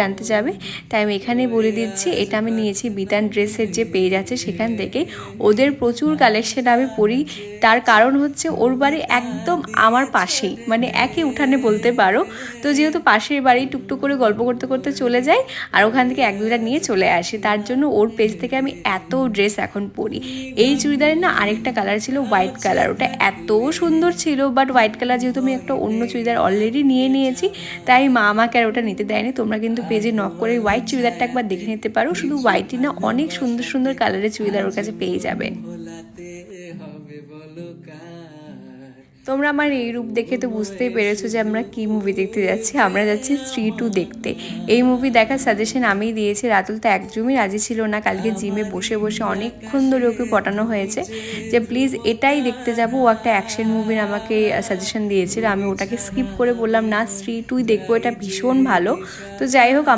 জানতে চাবে, তাই আমি এখানে বলে দিচ্ছি এটা আমি নিয়েছি বিতান ড্রেসের যে পেজ আছে সেখান থেকে। ওদের প্রচুর কালেকশন আমি পরি, তার কারণ হচ্ছে ওর বাড়ি একদম আমার পাশেই, মানে একই উঠানে বলতে পারো। তো যেহেতু পাশের বাড়ি, টুকটুক করে গল্প করতে করতে চলে যাই আর ওখান থেকে এক দুটা নিয়ে চলে আসি, তার জন্য ওর পেজ থেকে আমি এত ড্রেস এখন পরি। এই চুড়িদারের না আরেকটা কালার ছিল হোয়াইট কালার, ওটা এত সুন্দর ছিল, বাট হোয়াইট কালার যেহেতু আমি একটা অন্য চুড়িদার অলরেডি নিয়েছি, তাই মা আমাকে আর ওটা নিতে দেয়নি। তোমরা কিন্তু পেজে নক করে হোয়াইট চুড়িদারটা একবার দেখে নিতে পারো, শুধু হোয়াইটই না অনেক সুন্দর সুন্দর কালারের চুড়িদার ওর কাছে পেয়ে যাবে। তোমরা আমার এই রূপ দেখে তো বুঝতেই পেরেছো যে আমরা কি মুভি দেখতে যাচ্ছি। আমরা যাচ্ছি স্ত্রী 2 দেখতে। এই মুভি দেখার সাজেশন আমিই দিয়েছি, রাতুল তো একদমই রাজি ছিল না। কালকে জিমে বসে বসে অনেকক্ষণ ধরে ওকে পটানো হয়েছে যে প্লিজ এটাই দেখতে যাবো। ও একটা অ্যাকশন মুভির আমাকে সাজেশন দিয়েছিল, আমি ওটাকে স্কিপ করে বললাম না স্ত্রী 2 দেখবো, এটা ভীষণ ভালো। তো যাই হোক